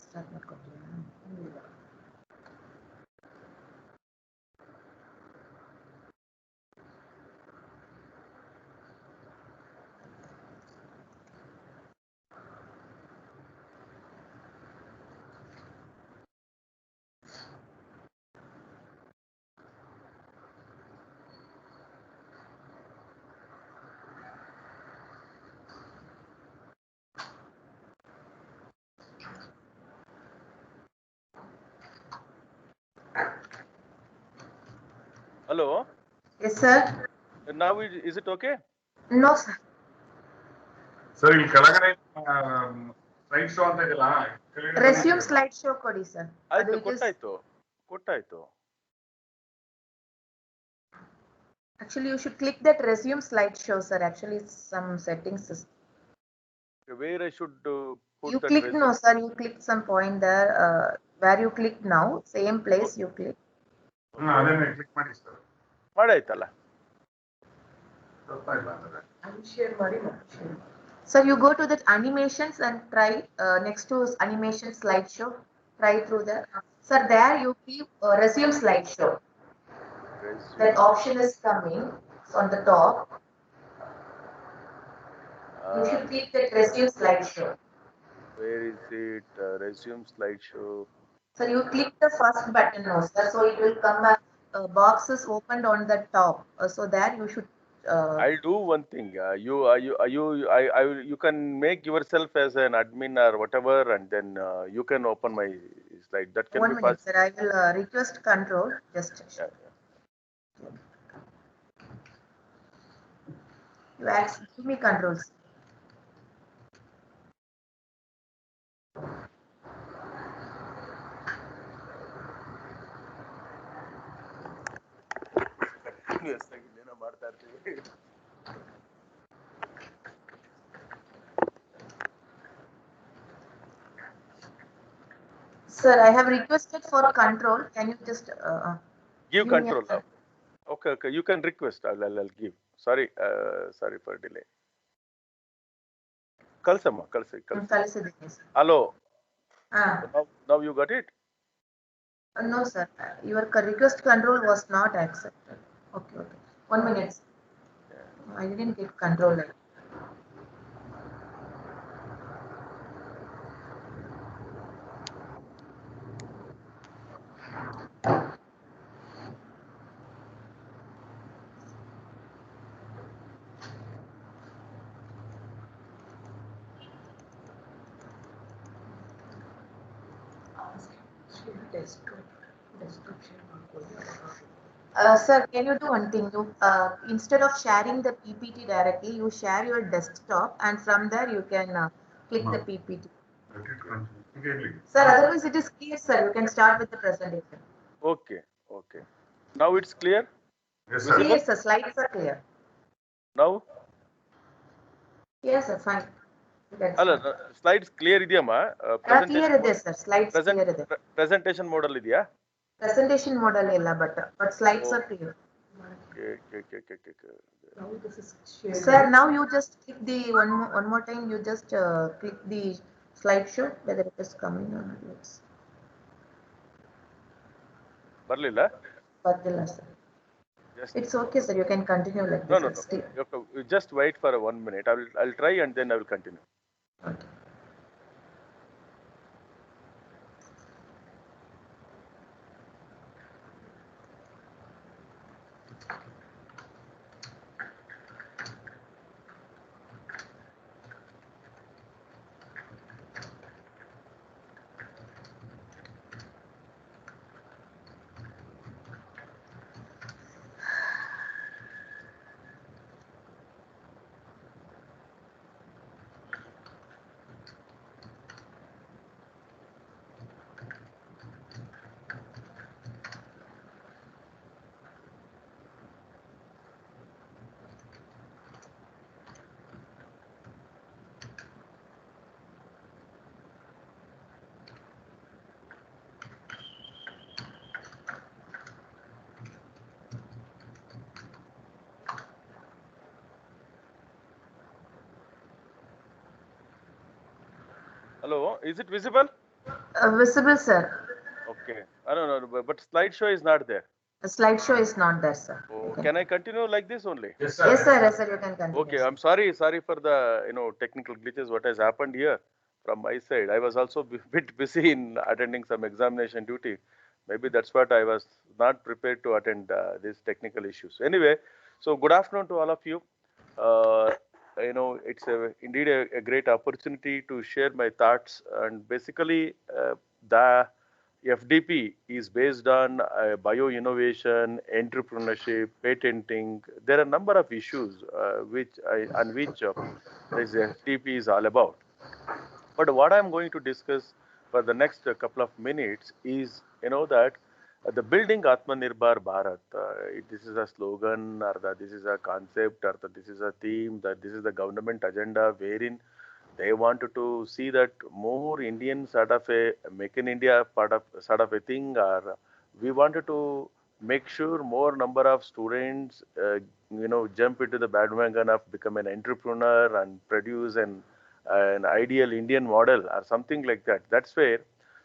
Start ಮಾಡ್ಕೊತೀವಿ. Hello. Yes, sir. Now is it okay? No, sir. Sir, ಇಲ್ಲಿ ಕೆಳಗಡೆ slide show ಅಂತ ಇದೆಯಲ್ಲ, Resume slide show ಕೊಡಿ sir. ಆಯ್ತು, ಕೊಟ್ಟಾಯ್ತು. Actually, you should click that resume slide show, sir. Actually, it's some settings. Where I should put You that click resume? no, sir. You click some point there. Where you click now, same place you click. ಅದನ್ನೇ click ಮಾಡಿ sir. ಮಾಡಾಯ್ತಲ್ಲ. ಗೊತ್ತಾಯಿಲ್ಲ ಅಂದ್ರೆ. Share ಮಾಡಿ. Sir, you go to that animations and try next to animation slideshow. Try through there. Sir, there you keep resume slideshow. That option is coming on the top. You should click that resume slideshow. Where is it? Resume slideshow. So you click the first button now, sir. So it will come back. Boxes opened on the top. So there you should. I'll do one thing. You can make yourself as an admin or whatever, and then you can open my slide. That can One be minute, fast. sir. I will request control. Just. Yeah. You ask, give me controls. Sir, I have requested for control. Can you just Give control now. Okay. You can request. I'll give. Sorry for delay. Kalsama. Hello. Now you got it? No, sir. Your request control was not accepted. Okay. 1 minute. I didn't get control. Sir, can you do one thing? You instead of sharing the PPT directly, you share your desktop, and from there you can click the PPT. Sir, otherwise it is clear, sir. You can start with the presentation. Okay. Now it's clear? Yes, sir. Clear, sir. Slides are clear. Now? Yes, sir. Fine. Hello. Slides clear idiyama? Clear ಇದೆ sir. Slides clear ಇದೆ. Presentation model ಇದೆಯಾ? Presentation model ಇಲ್ಲ, but slides are clear. Okay. Sir, now you just click the one more time. You just click the slideshow whether it is coming or not. ಬರ್ಲಿಲ್ಲ? ಬರ್ಲಿಲ್ಲ sir. It's okay, sir. You can continue like this. No. You just wait for 1 minute. I'll try and then I will continue. Okay. Hello, is it visible? Visible, sir. Okay. I don't know, but slideshow is not there. The slideshow is not there, sir. Oh, can I continue like this only? Yes, sir. Yes, sir. Yes, sir. You can continue. Okay, I'm sorry for the technical glitches. What has happened here from my side? I was also bit busy in attending some examination duty. Maybe that's what I was not prepared to attend these technical issues. Anyway, so good afternoon to all of you. Uh, it's indeed a great opportunity to share my thoughts, and basically the FDP is based on bio-innovation, entrepreneurship, patenting. There are a number of issues on which this FDP is all about. But what I'm going to discuss for the next couple of minutes is, that the building Atmanirbhar Bharat, this is a slogan, or this is a concept, or this is a theme, that this is the government agenda wherein they wanted to see that more Indian sort of a make in India part of sort of a thing, or we wanted to make sure more number of students, jump into the bandwagon of become an entrepreneur and produce an ideal Indian model or something like that. That's where,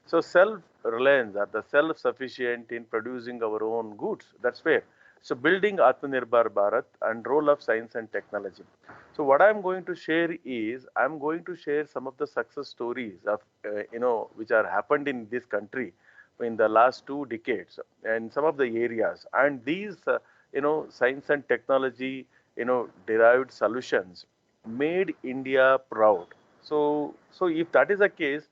so self-reliance or the self-sufficient in producing our own goods. That's where. So building Atmanirbhar Bharat and role of science and technology. So what I'm going to share is I'm going to share some of the success stories of which are happened in this country in the last 2 decades and some of the areas, and these science and technology derived solutions made India proud. So if that is the case,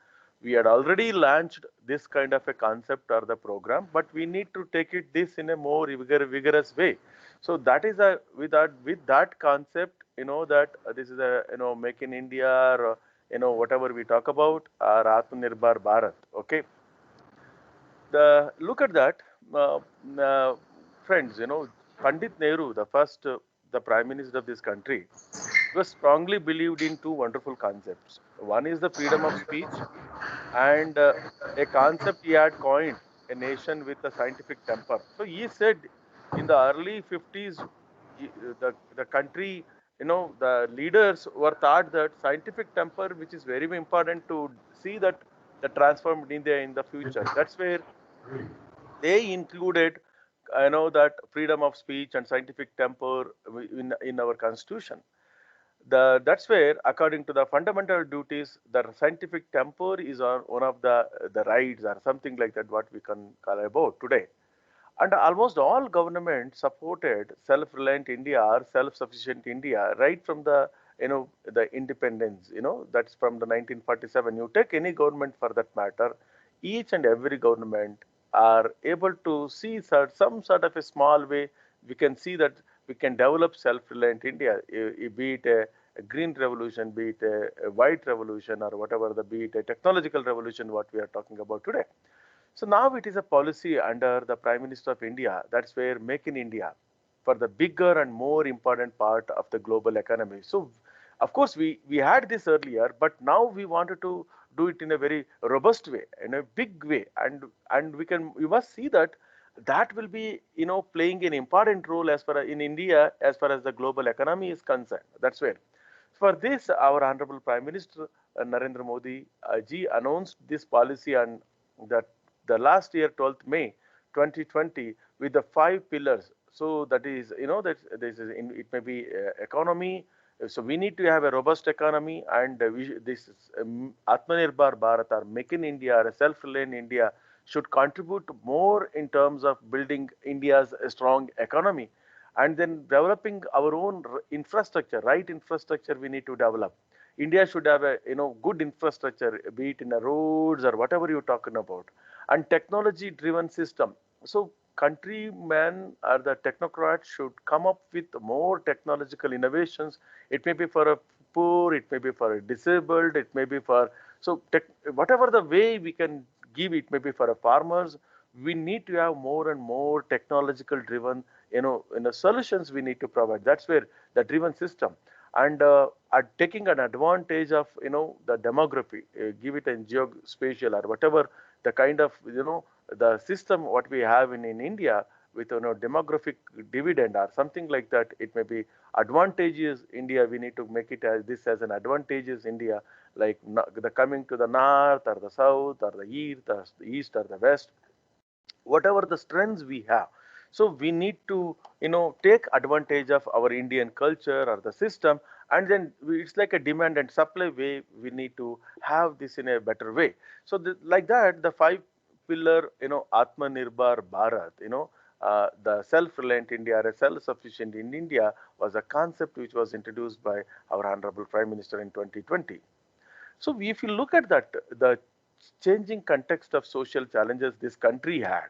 we had already launched this kind of a concept or the program, but we need to take it this in a more vigorous way. So that is a with that concept, that this is a make in India, or whatever we talk about, or Atmanirbhar Bharat. Okay, the look at that, uh, uh, friends. Pandit Nehru, the first, the prime minister of this country, was strongly believed in two wonderful concepts. One is the freedom of speech, and a concept he had coined, a nation with a scientific temper. So he said in the early 50s, the country, the leaders were thought that scientific temper, which is very important to see that the transformed India in the future. That's where they included, that freedom of speech and scientific temper in our constitution. That's where, according to the fundamental duties, the scientific temper is one of the rights or something like that, what we can call about today. And almost all governments supported self-reliant India or self-sufficient India right from the independence. That's from the 1947. You take any government for that matter, each and every government are able to see some sort of a small way. We can see that we can develop self-reliant India, be it a green revolution, be it a white revolution, or whatever be it a technological revolution, what we are talking about today. So now it is a policy under the Prime Minister of India. That's where Make in India for the bigger and more important part of the global economy. So, of course, we had this earlier, but now we wanted to do it in a very robust way, in a big way, and we must see that that will be playing an important role as far as in India as far as the global economy is concerned. That's where. For this, our Honorable Prime Minister Narendra Modi ji announced this policy on that the last year, 12th May 2020, with the 5 pillars. So that is, that this is it may be economy. So we need to have a robust economy, and this is, Atmanirbhar Bharat or Make in India or a self-reliant India should contribute more in terms of building India's strong economy, and then developing our own infrastructure. Right infrastructure we need to develop. India should have a good infrastructure, be it in the roads or whatever you're talking about, and technology driven system. So countrymen or the technocrats should come up with more technological innovations. It may be for a poor, it may be for a disabled, it may be for, so whatever the way we can give, it may be for a farmers. We need to have more and more technological driven solutions we need to provide. That's where the driven system, and are taking an advantage of the demography, give it in geospatial or whatever the kind of the system what we have in India with demographic dividend or something like that. It may be advantageous India. We need to make it as this as an advantageous India. like the coming to the north or the south or the east or the west, whatever the strengths we have. So we need to, take advantage of our Indian culture or the system, and then it's like a demand and supply way. We need to have this in a better way. So like that, the five pillar, Atma Nirbhar Bharat, the self-reliant India or self-sufficient in India was a concept which was introduced by our Honorable Prime Minister in 2020. So if you look at that, the changing context of social challenges this country had.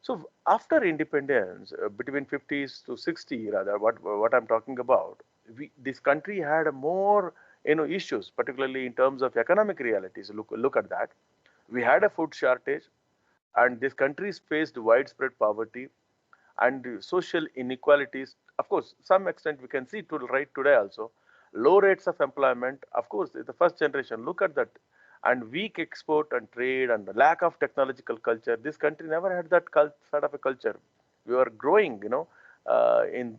So after independence, between 50s to 60, rather, what I'm talking about, this country had a more, issues, particularly in terms of economic realities. Look at that. We had a food shortage, and this country faced widespread poverty and social inequalities. Of course, some extent we can see to right today also. Low rates of employment, of course, the first generation, look at that. And weak export and trade and the lack of technological culture. This country never had that sort of a culture. We were growing, and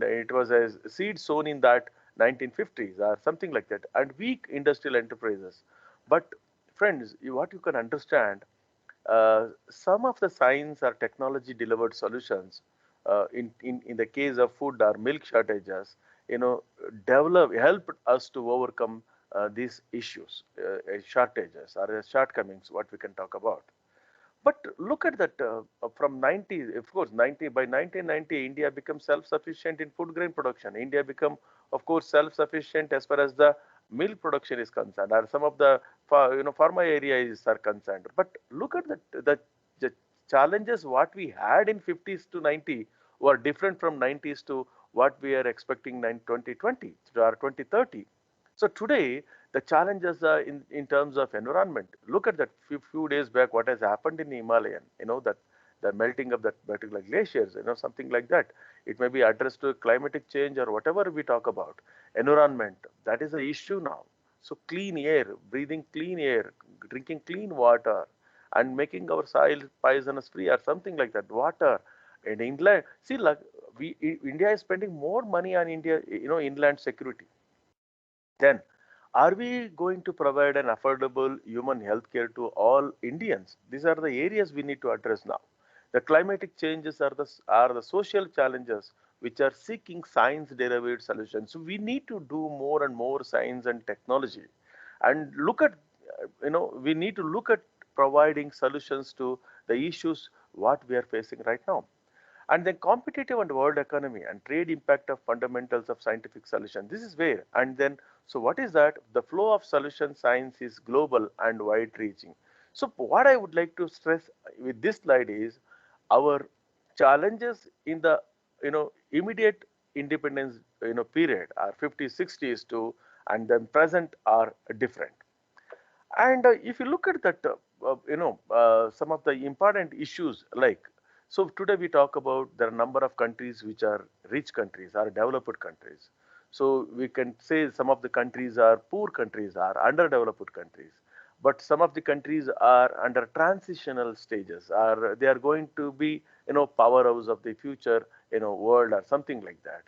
it was a seed sown in that 1950s or something like that, and weak industrial enterprises. But friends, what you can understand, some of the science or technology delivered solutions, in the case of food or milk shortages, helped us to overcome these issues, shortages or shortcomings, what we can talk about. But look at that, from 90, of course, by 1990, India became self-sufficient in food grain production. India became, of course, self-sufficient as far as the milk production is concerned, or some of the, pharma areas are concerned. But look at the challenges what we had in 50s to 90 were different from 90s to what we are expecting in 2020 or 2030. So today, the challenges are in terms of environment. Look at that few days back, what has happened in the Himalayan, that the melting of that particular glaciers, something like that. It may be addressed to climatic change or whatever we talk about. Environment, that is an issue now. So clean air, breathing clean air, drinking clean water, and making our soil poisonous free or something like that. Water and inland. See, like India is spending more money on inland security. Then, are we going to provide an affordable human health care to all Indians? These are the areas we need to address now. The climatic changes are the social challenges which are seeking science-derived solutions. So we need to do more and more science and technology, and look at, we need to look at providing solutions to the issues what we are facing right now. And then competitive and world economy and trade impact of fundamentals of scientific solution. This is where, and then, so what is that? The flow of solution science is global and wide reaching. So what I would like to stress with this slide is our challenges in the, immediate independence, period are 50s, 60s to, and then present are different. And if you look at that, some of the important issues, like, so today we talk about there are a number of countries which are rich countries, are developed countries. So we can say some of the countries are poor countries, are underdeveloped countries. But some of the countries are under transitional stages, are they are going to be, powerhouse of the future, world or something like that.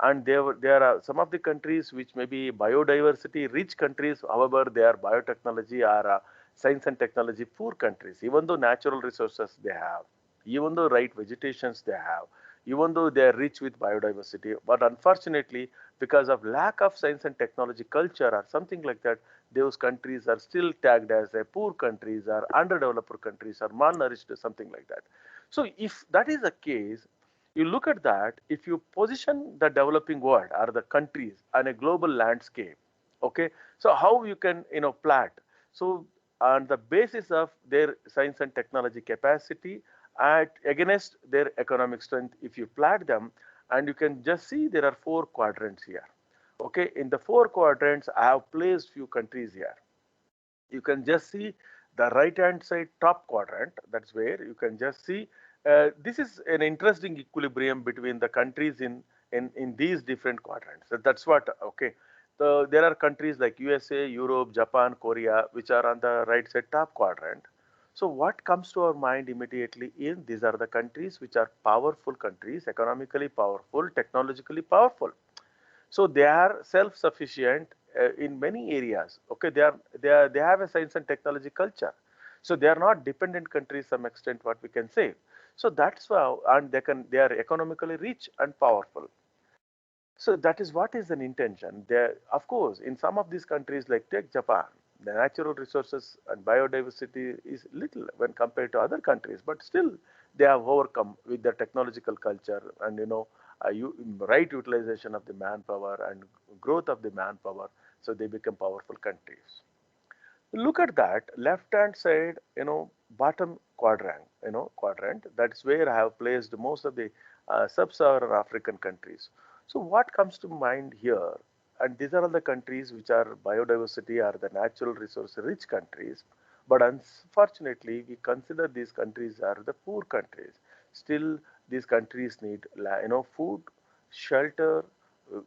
And there are some of the countries which may be biodiversity rich countries, however, they are biotechnology or science and technology poor countries, even though natural resources they have, even though right vegetations they have, even though they are rich with biodiversity. But unfortunately, because of lack of science and technology culture or something like that, those countries are still tagged as a poor countries or underdeveloped countries or malnourished, something like that. So if that is the case, you look at that, if you position the developing world or the countries on a global landscape, okay, so how you can, plot. So on the basis of their science and technology capacity against their economic strength, if you plot them, and you can just see there are 4 quadrants here. Okay, in the 4 quadrants, I have placed few countries here. You can just see the right hand side top quadrant. That's where you can just see this is an interesting equilibrium between the countries in these different quadrants. So that's what, okay. So there are countries like USA, Europe, Japan, Korea, which are on the right side top quadrant. So what comes to our mind immediately is these are the countries which are powerful countries, economically powerful, technologically powerful. So they are self-sufficient in many areas. Okay, they have a science and technology culture, so they are not dependent countries some extent. What we can say. So that's why, and they are economically rich and powerful. So that is what is an intention. There, of course, in some of these countries like take Japan, the natural resources and biodiversity is little when compared to other countries, but still they have overcome with their technological culture and right utilization of the manpower and growth of the manpower. So they become powerful countries. Look at that left hand side, bottom quadrant. That's where I have placed most of the sub-Saharan African countries. So what comes to mind here, and these are all the countries which are biodiversity or the natural resource rich countries, but unfortunately we consider these countries are the poor countries. Still these countries need food, shelter,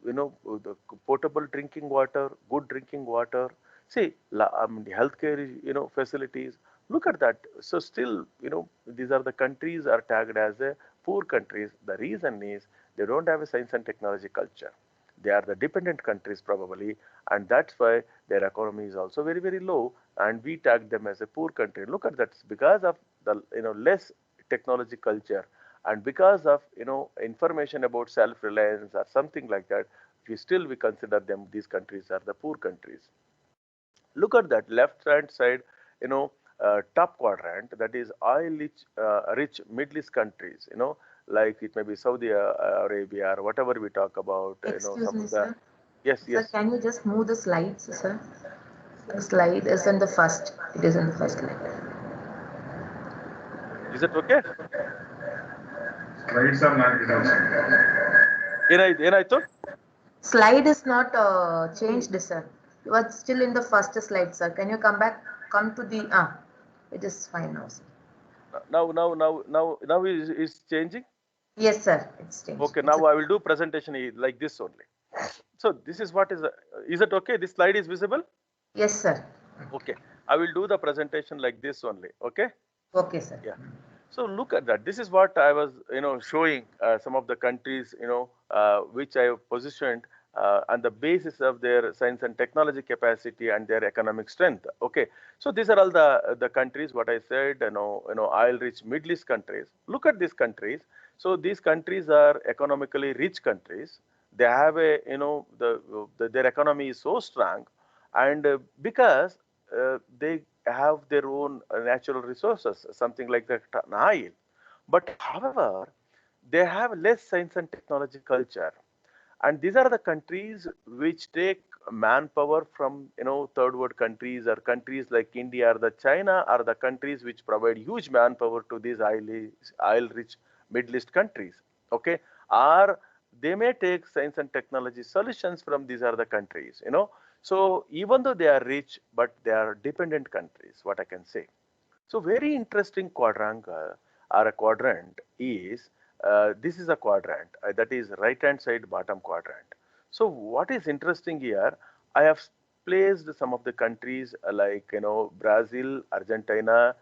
the potable drinking water, good drinking water. See, healthcare, facilities. Look at that. So still, these are the countries are tagged as a poor countries. The reason is they don't have a science and technology culture. They are the dependent countries probably, and that's why their economy is also very, very low. And we tag them as a poor country. Look at that. It's because of the less technology culture, and because of information about self-reliance or something like that, we consider them these countries are the poor countries. Look at that left hand side, top quadrant, that is oil rich Middle East countries, like it may be Saudi Arabia or whatever we talk about, Excuse some me, of the, sir. yes, Sir, yes. can you just move the slides, sir? The slide is in the first. It is in the first slide. Is it okay? Slides are not ಏನಾಯ್ತು? Slide is not changed, sir. You are still in the first slide, sir. Can you come back? Come to the it is fine now, sir. Now is changing. Yes, sir. It's changed. Okay, now I will do presentation like this only. So this is what is it okay? This slide is visible? Yes, sir. Okay, I will do the presentation like this only. Okay. Okay, sir. Yeah. So look at that. This is what I was, showing some of the countries, which I have positioned on the basis of their science and technology capacity and their economic strength. Okay. So these are all the countries. What I said, oil-rich Middle East countries. Look at these countries. So these countries are economically rich countries. They have a, their economy is so strong, and because they have their own natural resources, something like the Nile. But however, they have less science and technology culture. And these are the countries which take manpower from third world countries or countries like India or the China are the countries which provide huge manpower to these oil rich Middle East countries. Okay, or they may take science and technology solutions from these are the countries. So even though they are rich, but they are dependent countries. What I can say. So very interesting quadrant or a quadrant is, this is a quadrant that is right hand side bottom quadrant. So what is interesting here, I have placed some of the countries like Brazil, Argentina,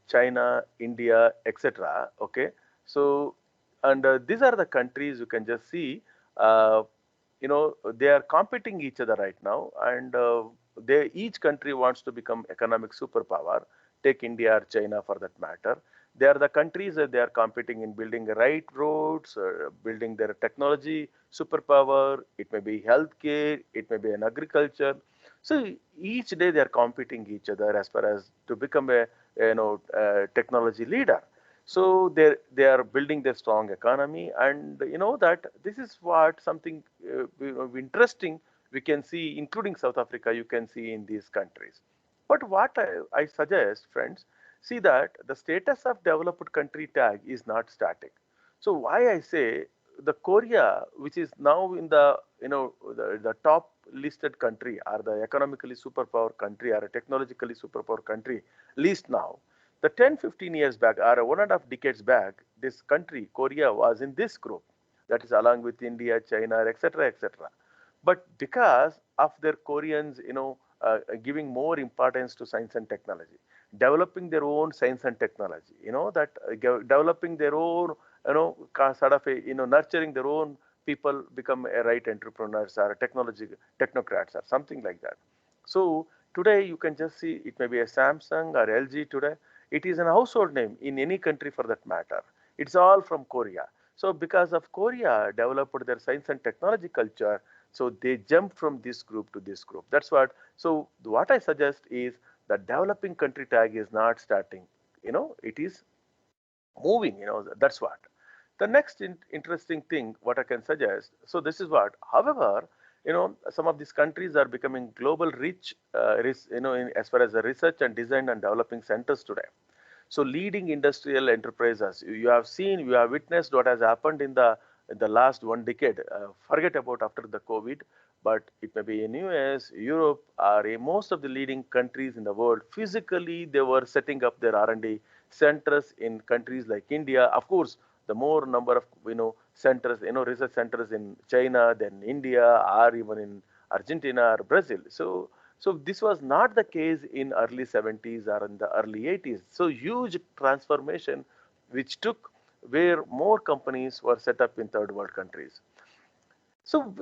China, India, etc. Okay, so and these are the countries you can just see. They are competing each other right now, and each country wants to become economic superpower. Take India or China for that matter. They are the countries that they are competing in building the right roads, building their technology superpower. It may be healthcare, it may be an agriculture. So each day they are competing each other as far as to become a technology leader. So they are building their strong economy, and that this is what something interesting we can see, including South Africa. You can see in these countries. But what I suggest, friends, see that the status of developed country tag is not static. So why I say the Korea, which is now in the the top listed country or the economically superpower country or a technologically superpower country list now, the 10-15 years back or 1.5 decades back, this country, Korea, was in this group. That is along with India, China, etc., etc. But because of their Koreans, giving more importance to science and technology, developing their own science and technology, developing their own, sort of nurturing their own people become a right entrepreneurs or a technology technocrats or something like that. So today you can just see it may be a Samsung or LG today. It is an household name in any country for that matter. It's all from Korea. So because of Korea developed their science and technology culture, so they jumped from this group to this group. That's what. So what I suggest is that developing country tag is not starting. It is moving. That's what. The next interesting thing, what I can suggest. So this is what. However, some of these countries are becoming global rich, as far as the research and design and developing centers today. So leading industrial enterprises, you have seen, you have witnessed what has happened in the last one decade. Forget about after the COVID, but it may be in US, Europe, or in most of the leading countries in the world. Physically, they were setting up their R&D centers in countries like India. Of course, the more number of centers, research centers in China than India, or even in Argentina or Brazil. So this was not the case in early 70s or in the early 80s. So huge transformation which took where more companies were set up in third world countries. So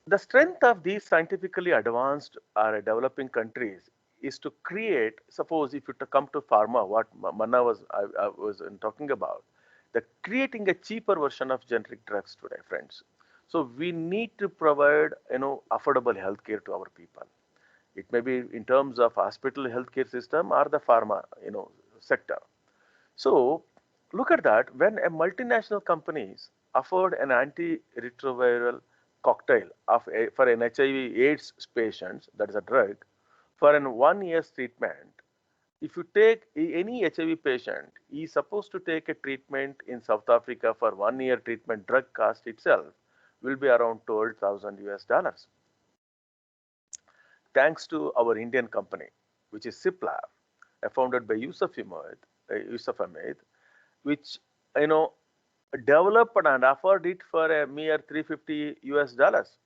the strength of these scientifically advanced or developing countries is to create, suppose if you come to pharma, what Manna was talking about, the creating a cheaper version of generic drugs today, friends. So we need to provide, affordable healthcare to our people. It may be in terms of hospital healthcare system or the pharma, sector. So look at that. When a multinational companies afford an antiretroviral cocktail for an HIV/AIDS patient, that is a drug, for an 1 year's treatment. If you take any HIV patient, he is supposed to take a treatment in South Africa for 1 year treatment. Drug cost itself will be around $12,000. Thanks to our Indian company, which is Cipla, founded by Yusuf Ahmed, which you know developed and offered it for a mere $350.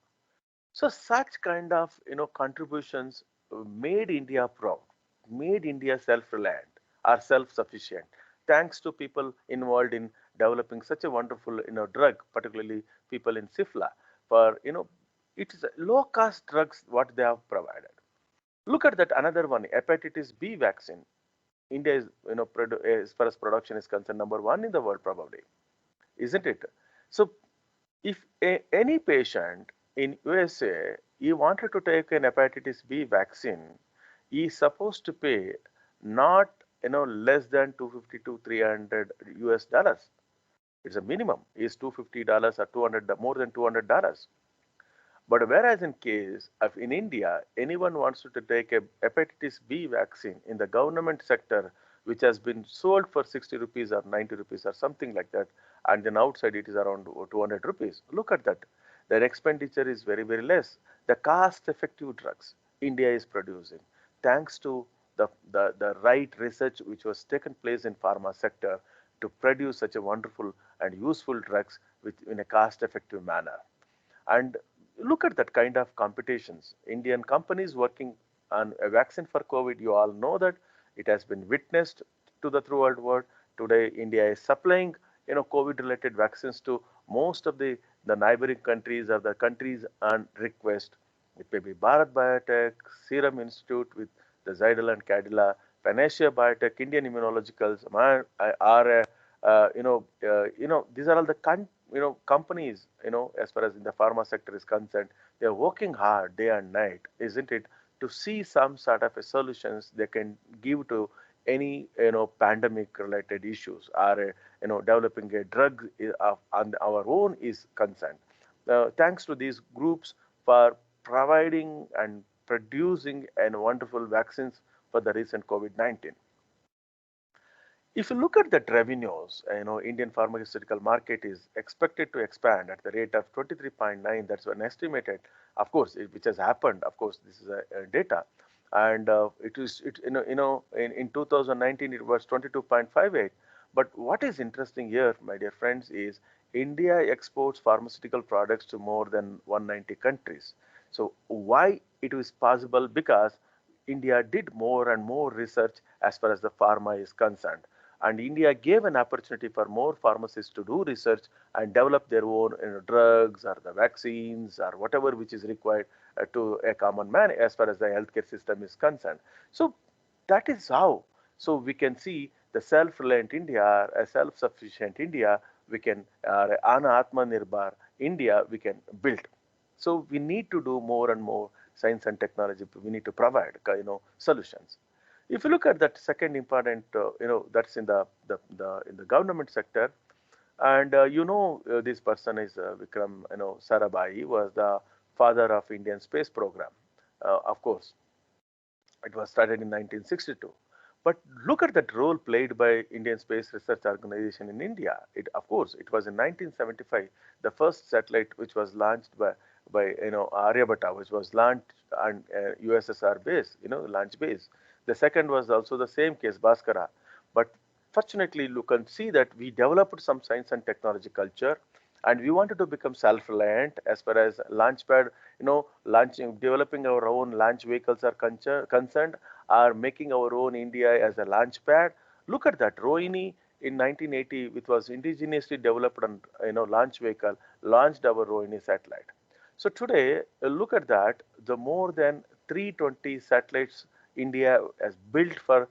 So such kind of contributions made India proud, made India self-reliant or self-sufficient, thanks to people involved in developing such a wonderful drug, particularly people in Cipla. For it is low-cost drugs what they have provided. Look at that another one, hepatitis B vaccine. India is, as far as production is concerned, number one in the world probably, isn't it? So if any patient in USA, he wanted to take an hepatitis B vaccine, he is supposed to pay not less than 250 to 300 US dollars. It's a minimum is $250 or 200 more than $200. But whereas in case of in India, anyone wants to take a hepatitis B vaccine in the government sector, which has been sold for 60 rupees or 90 rupees or something like that, and then outside it is around 200 rupees. Look at that. Their expenditure is very, very less. The cost-effective drugs India is producing, thanks to the right research which was taken place in pharma sector to produce such a wonderful and useful drugs in a cost-effective manner. And look at that kind of competitions. Indian companies working on a vaccine for COVID, you all know that it has been witnessed to the throughout world. Today, India is supplying COVID-related vaccines to most of the neighboring countries or the countries on request. It may be Bharat Biotech, Serum Institute with the Zydel and Cadila, Panacea Biotech, Indian Immunologicals, are these are all the companies, as far as in the pharma sector is concerned, they are working hard day and night, isn't it, to see some sort of a solutions they can give to any pandemic related issues, or developing a drug on our own is concerned. Thanks to these groups for providing and producing wonderful vaccines for the recent COVID-19. If you look at the revenues, Indian pharmaceutical market is expected to expand at the rate of 23.9. That's an estimated, of course, which has happened. Of course, this is a data, and in 2019 it was 22.58. But what is interesting here, my dear friends, is India exports pharmaceutical products to more than 190 countries. So why it is possible? Because India did more and more research as far as the pharma is concerned. And India gave an opportunity for more pharmacists to do research and develop their own drugs or the vaccines or whatever which is required to a common man as far as the healthcare system is concerned. So that is how. So we can see the self-reliant India, a self-sufficient India, we can, Atma Nirbhar India, we can build. So we need to do more and more science and technology. We need to provide, solutions. If you look at that second important, that's in in the government sector, and this person is Vikram, Sarabhai was the father of Indian space program. Of course, it was started in 1962. But look at that role played by Indian Space Research Organization in India. Of course, it was in 1975, the first satellite which was launched by Aryabhatta, which was launched on USSR base, launch base. The second was also the same case, Bhaskara. But fortunately, you can see that we developed some science and technology culture, and we wanted to become self-reliant as far as launch pad, launching, developing our own launch vehicles are concerned, are making our own India as a launch pad. Look at that, Rohini in 1980, which was indigenously developed and launch vehicle, launched our Rohini satellite. So today, look at that, the more than 320 satellites India has built for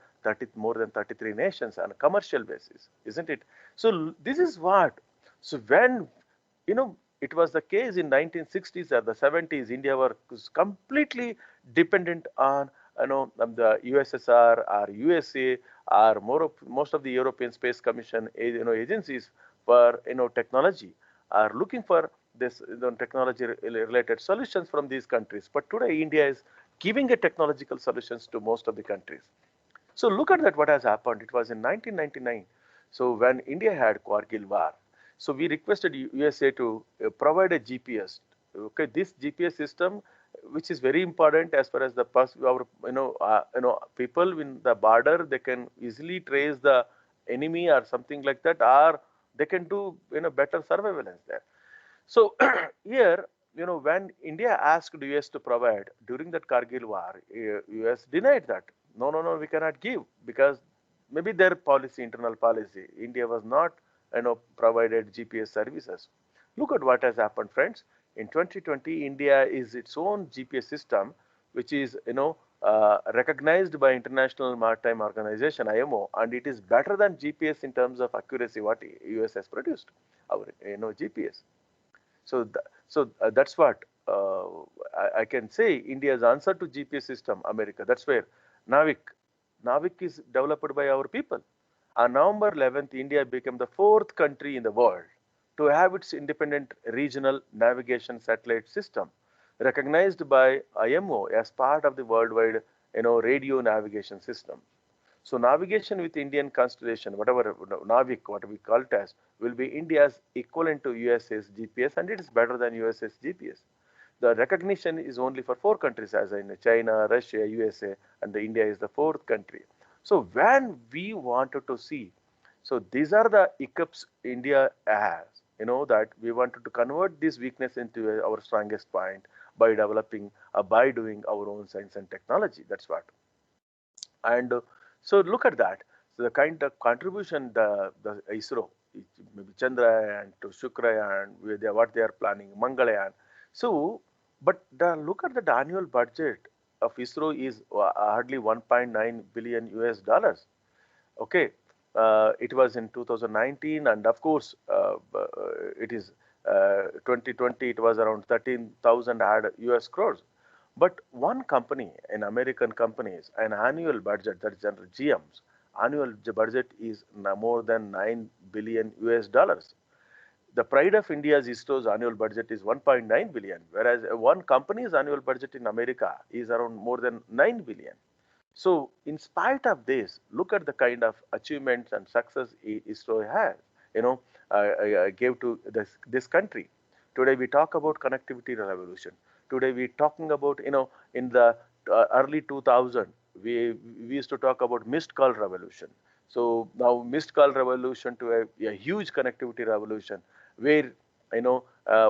more than 33 nations on a commercial basis, isn't it? So this is what. So when it was the case in 1960s or the 70s, India was completely dependent on the USSR or USA or most of the European Space Commission agencies for technology, are looking for this technology related solutions from these countries. But today India is giving a technological solutions to most of the countries. So look at that, what has happened. It was in 1999. So when India had Kargil war, so we requested USA to provide a GPS. Okay, this GPS system, which is very important as far as our people in the border, they can easily trace the enemy or something like that, or they can do better surveillance there. So here, when India asked US to provide during that Kargil war, US denied that. No, no, no, we cannot give, because maybe their policy, internal policy, India was not, provided GPS services. Look at what has happened, friends. In 2020, India is its own GPS system, which is, recognized by International Maritime Organization, IMO, and it is better than GPS in terms of accuracy what US has produced, our, GPS. So, that's what I can say. India's answer to GPS system, America. That's where Navik. Navik is developed by our people. On November 11th, India became the fourth country in the world to have its independent regional navigation satellite system, recognized by IMO as part of the worldwide, radio navigation system. So navigation with Indian constellation, whatever Navik, what we call it as, will be India's equivalent to USA's GPS, and it is better than USA's GPS. The recognition is only for four countries, as in China, Russia, USA, and India is the fourth country. So when we wanted to see, so these are the hiccups India has, that we wanted to convert this weakness into our strongest point by developing, by doing our own science and technology. That's what. And so look at that. So the kind of contribution the ISRO, maybe Chandrayaan to Shukrayaan, what they are planning, Mangalayaan. So, but look at the annual budget of ISRO is hardly 1.9 billion US dollars. Okay, it was in 2019, and of course, it is 2020. It was around 13,000 US crores. But one company, an American companies, an annual budget, that is under GM's annual budget is more than 9 billion US dollars. The pride of India's ISRO's annual budget is 1.9 billion, whereas one company's annual budget in America is around more than 9 billion. So, in spite of this, look at the kind of achievements and success ISRO has, gave to this country. Today we talk about connectivity revolution. Today we talking about, in the early 2000, we used to talk about missed call revolution. So now missed call revolution to a huge connectivity revolution, where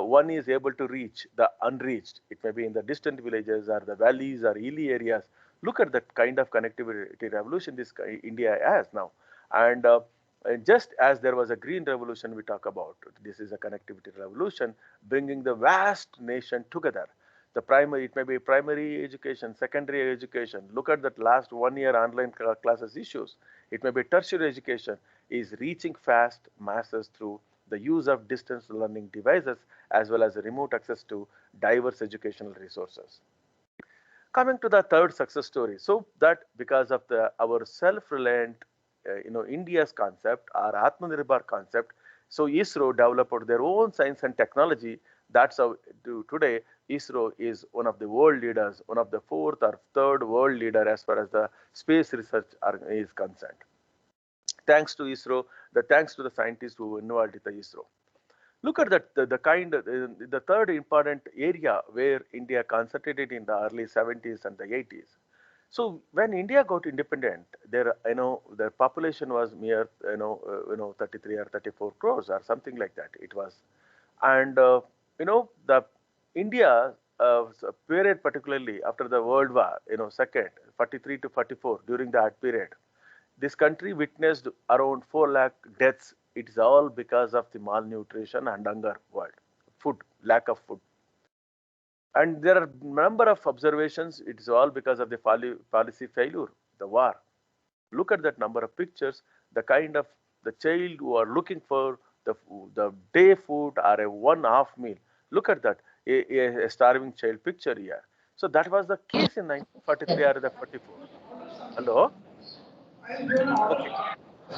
one is able to reach the unreached. It may be in the distant villages or the valleys or hilly areas. Look at that kind of connectivity revolution this India has now. And just as there was a green revolution we talk about, this is a connectivity revolution, bringing the vast nation together. The primary, it may be primary education, secondary education. Look at that last 1 year online classes issues. It may be tertiary education is reaching fast masses through the use of distance learning devices as well as remote access to diverse educational resources. Coming to the third success story, so that because of our self-reliant, India's concept, our Atmanirbhar concept, so ISRO developed their own science and technology. That's how today ISRO is one of the world leaders, one of the fourth or third world leader as far as the space research is concerned. Thanks to ISRO, thanks to the scientists who involved in the ISRO. Look at that, the third important area where India concentrated in the early 70s and the 80s. So when India got independent, their population was mere, 33 or 34 crores or something like that. It was, and the India period, particularly after the World War, second, 43 to 44, during that period, this country witnessed around 4 lakh deaths. It is all because of the malnutrition and hunger world, food, lack of food. And there are number of observations. It is all because of the policy failure, the war. Look at that number of pictures, the kind of the child who are looking for the day food or a one half meal. Look at that, a starving child picture here. So that was the case in 1943 or the 44. Hello? Okay.